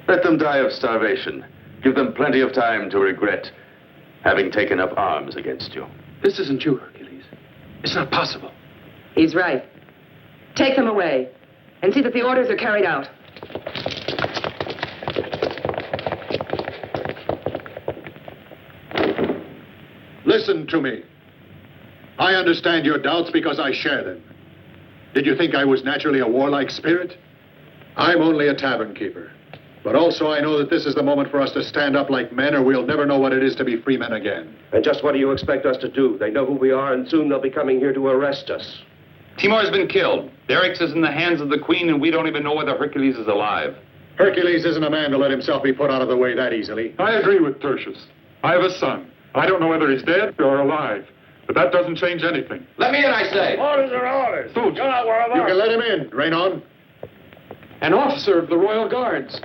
Let them die of starvation. Give them plenty of time to regret having taken up arms against you. This isn't you, Hercules. It's not possible. He's right. Take them away and see that the orders are carried out. Listen to me. I understand your doubts because I share them. Did you think I was naturally a warlike spirit? I'm only a tavern keeper. But also I know that this is the moment for us to stand up like men, or we'll never know what it is to be free men again. And just what do you expect us to do? They know who we are, and soon they'll be coming here to arrest us. Timor's been killed. Derrick's is in the hands of the Queen, and we don't even know whether Hercules is alive. Hercules isn't a man to let himself be put out of the way that easily. I agree with Tertius. I have a son. I don't know whether he's dead or alive, but that doesn't change anything. Let me in, I say. Orders are orders. Soldier. You're not worried You about can let him in. Rain on. An officer of the Royal Guards.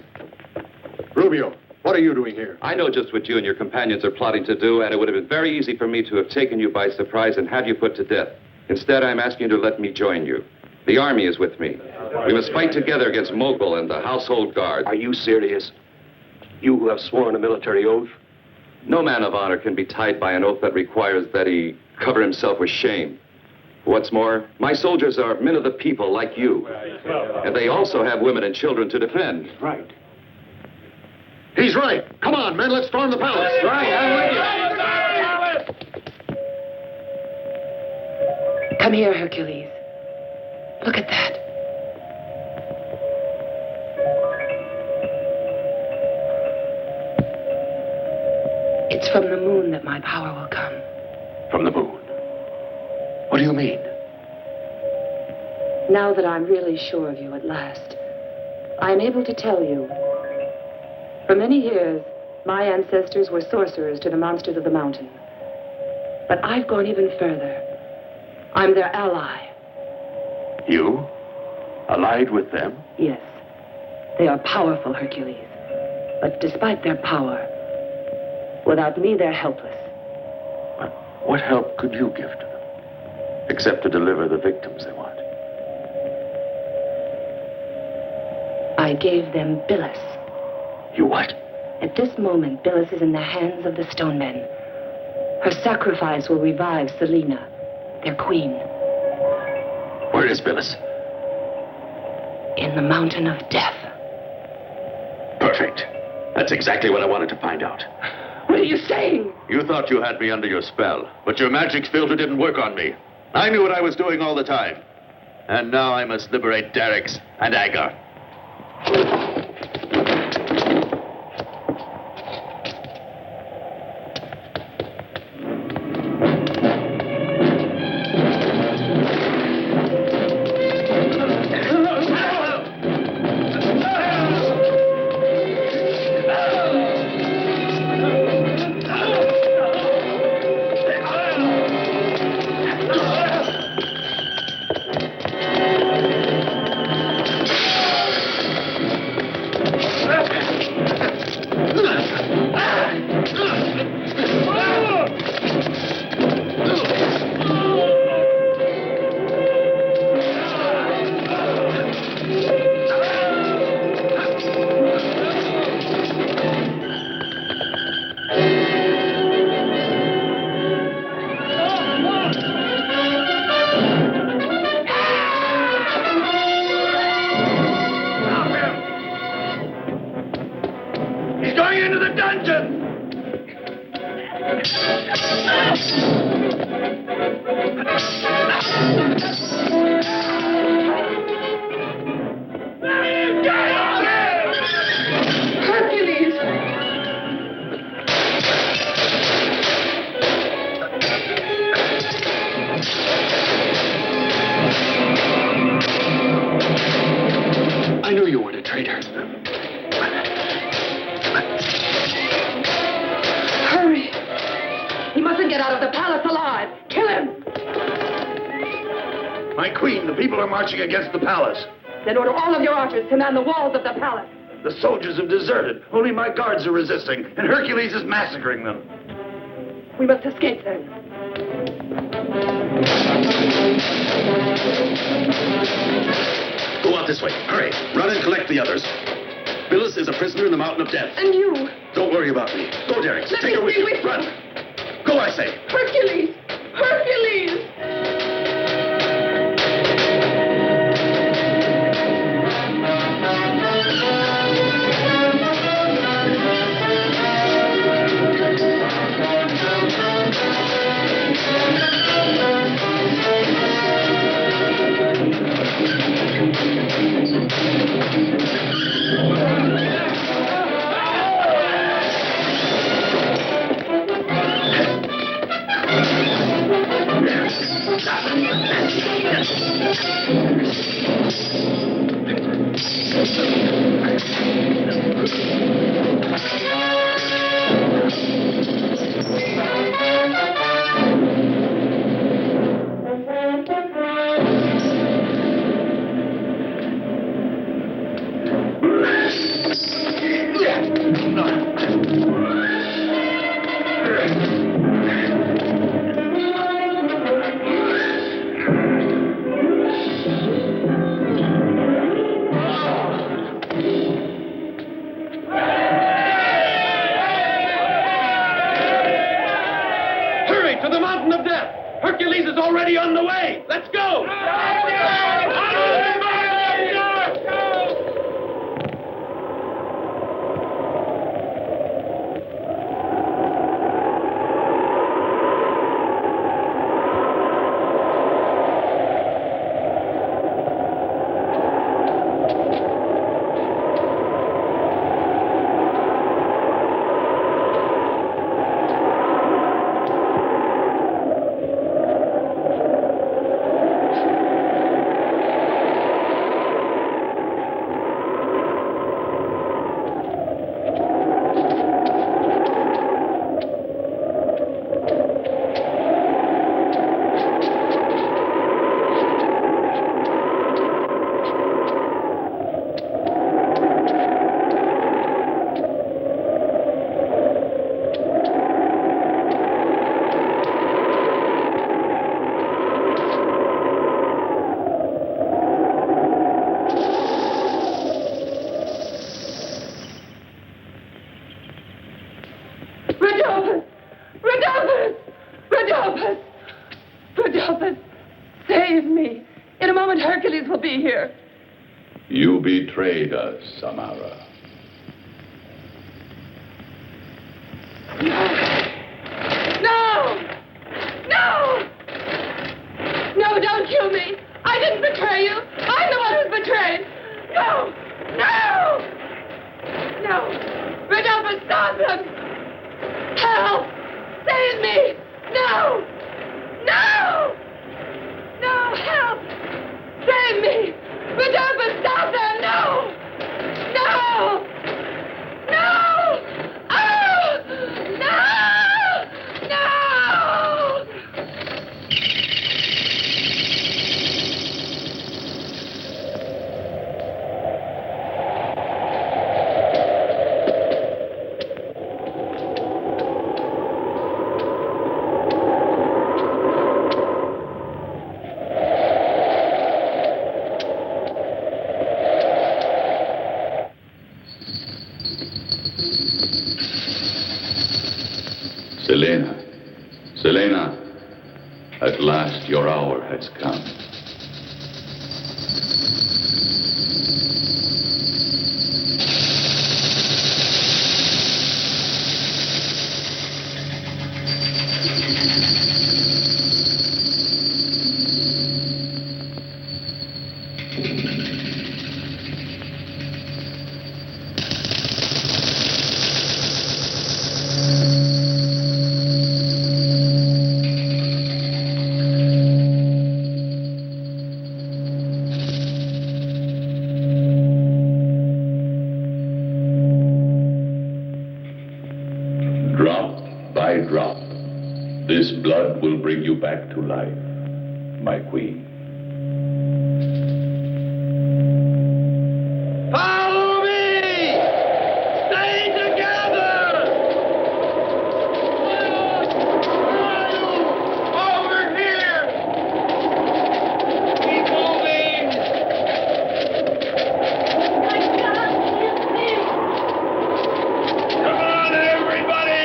Rubio, what are you doing here? I know just what you and your companions are plotting to do, and it would have been very easy for me to have taken you by surprise and had you put to death. Instead, I'm asking you to let me join you. The army is with me. We must fight together against Mogul and the household guard. Are you serious? You who have sworn a military oath? No man of honor can be tied by an oath that requires that he cover himself with shame. What's more, my soldiers are men of the people like you. And they also have women and children to defend. Right. He's right. Come on, men, let's storm the palace. Right, I'm with you. Come here, Hercules. Look at that. It's from the moon that my power will come. From the moon? What do you mean? Now that I'm really sure of you at last, I am able to tell you. For many years, my ancestors were sorcerers to the monsters of the mountain. But I've gone even further. I'm their ally. You? Allied with them? Yes. They are powerful, Hercules. But despite their power, without me, they're helpless. But what help could you give to them? Except to deliver the victims they want. I gave them Billis. You what? At this moment, Billis is in the hands of the Stonemen. Her sacrifice will revive Selena, their queen. Where is Billis? In the mountain of death. Perfect. That's exactly what I wanted to find out. What are you saying? You thought you had me under your spell, but your magic filter didn't work on me. I knew what I was doing all the time. And now I must liberate Derrick's and Agar. dungeon! Hercules! I knew you weren't a traitor. Hurry! He mustn't get out of the palace alive. Kill him! My queen, the people are marching against the palace. Then order all of your archers to man the walls of the palace. The soldiers have deserted. Only my guards are resisting, and Hercules is massacring them. We must escape then. Go out this way. Hurry. Run and collect the others. Phyllis is a prisoner in the Mountain of Death. And you? Don't worry about me. Go, Derek. Let Take me her with stay you. with you. Run. Go, I say. Hercules! Hercules! To the Mountain of Death! Hercules is already on the way! Let's go! Hercules will be here. You betrayed us, Samara. No! No! No, don't kill me. I didn't betray you. I'm the one who's betrayed. No! No! No! Rodolphus, stop him! Help! Save me! No! No! No, help! Save me! Rodolphus, stop them! No! No! No! Oh! No! No! Selena, at last your hour has come. blood will bring you back to life, my queen. Follow me! Stay together! Over here! Keep moving! Come on, everybody!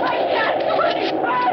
I can't go any further!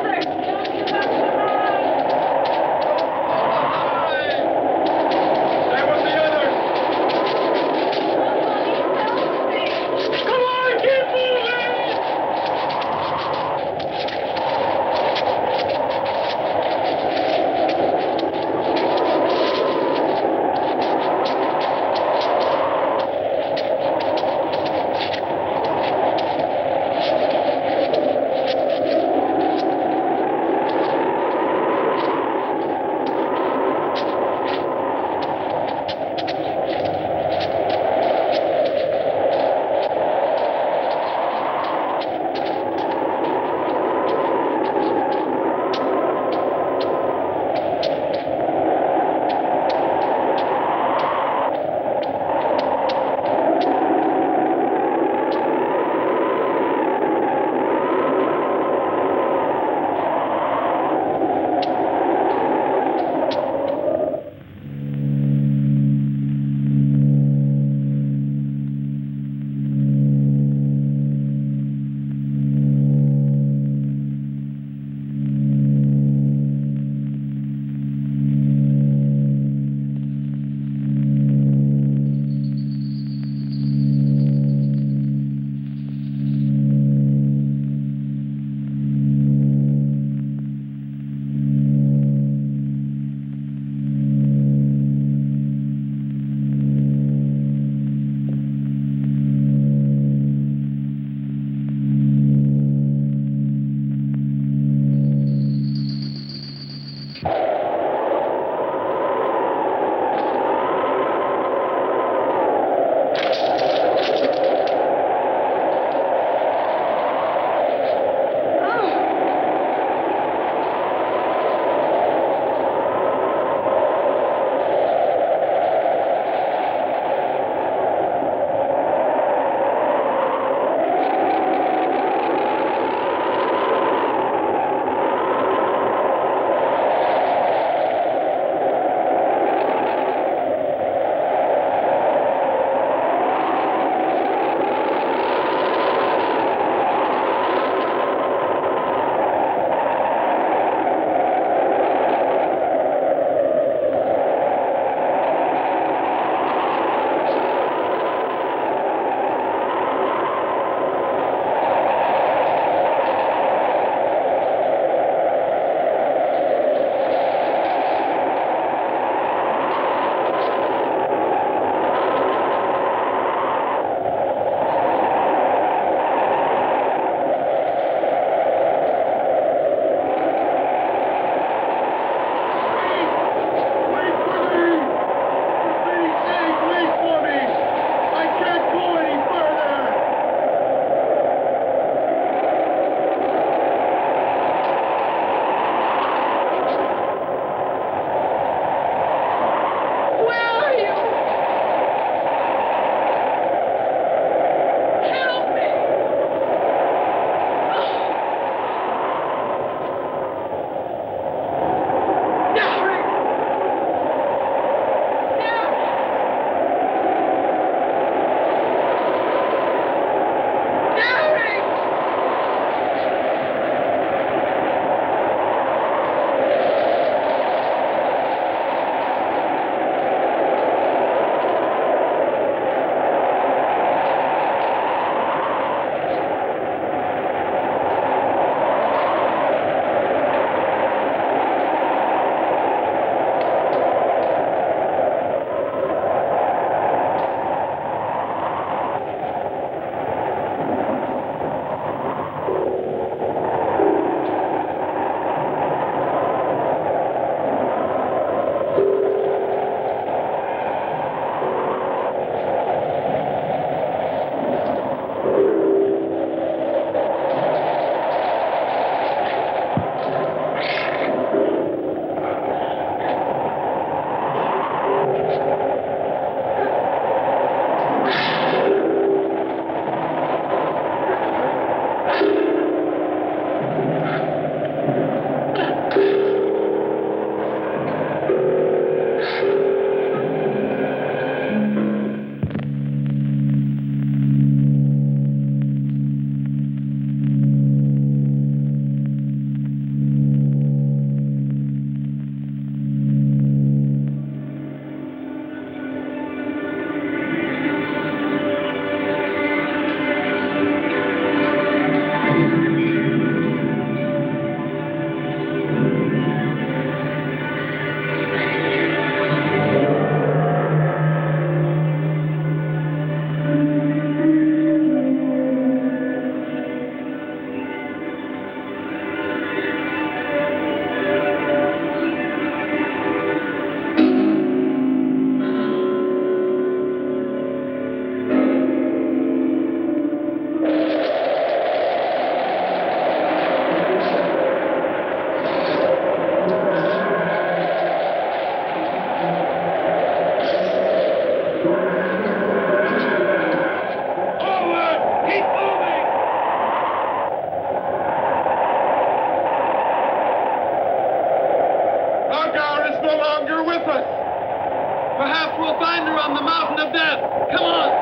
Come on!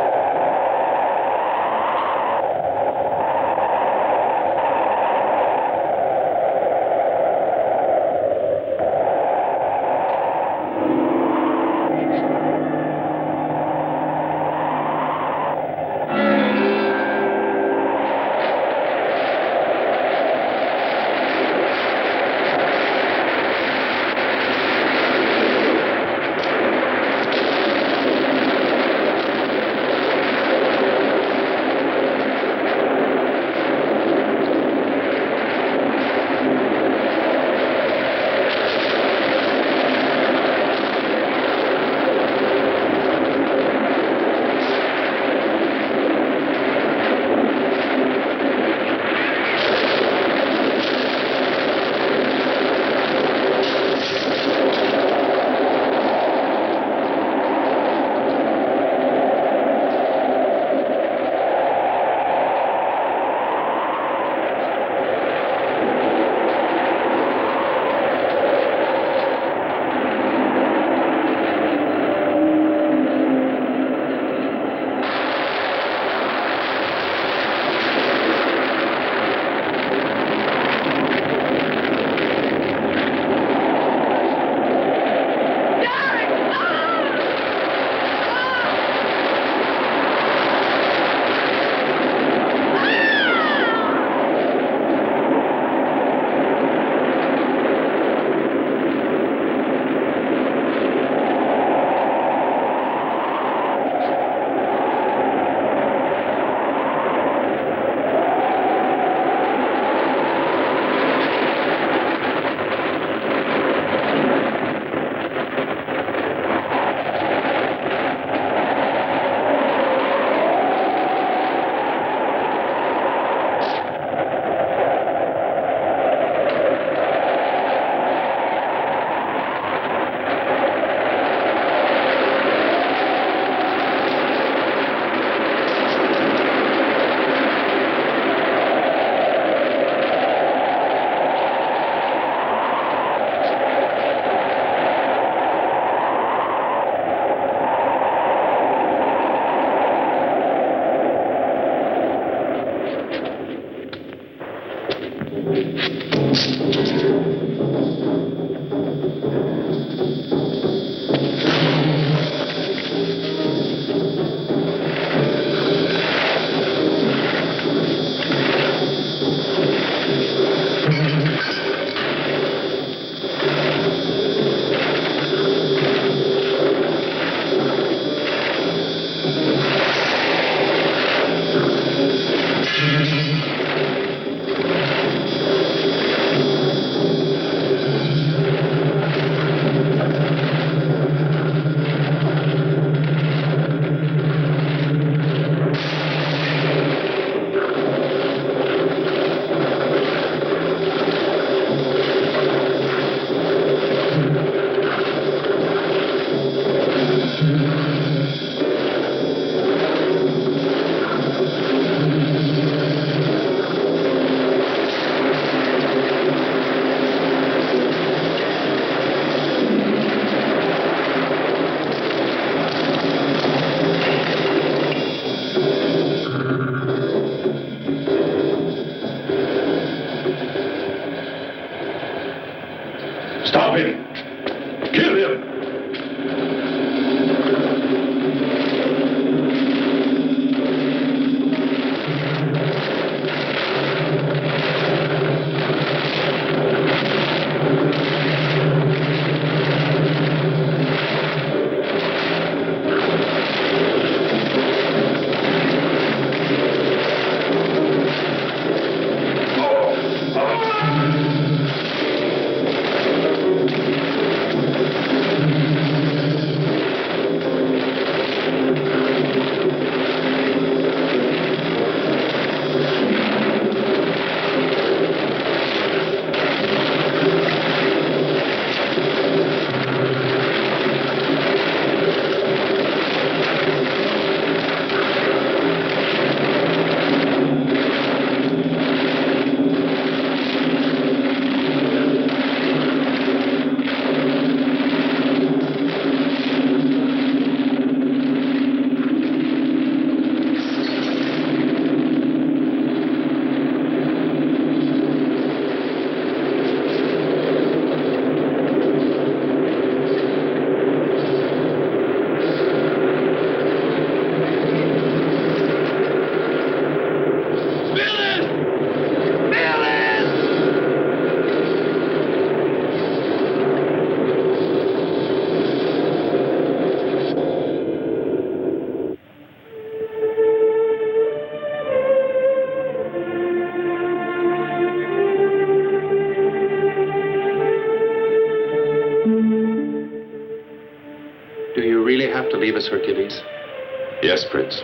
Yes, Prince.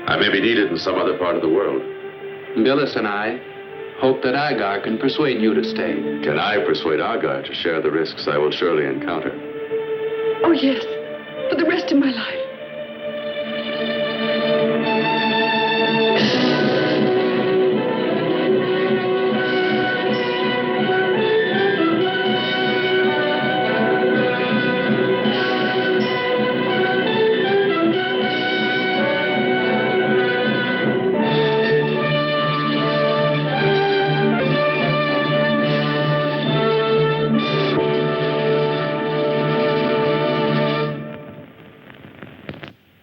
I may be needed in some other part of the world. Billis and I hope that Agar can persuade you to stay. Can I persuade Agar to share the risks I will surely encounter? Oh, yes. For the rest of my life.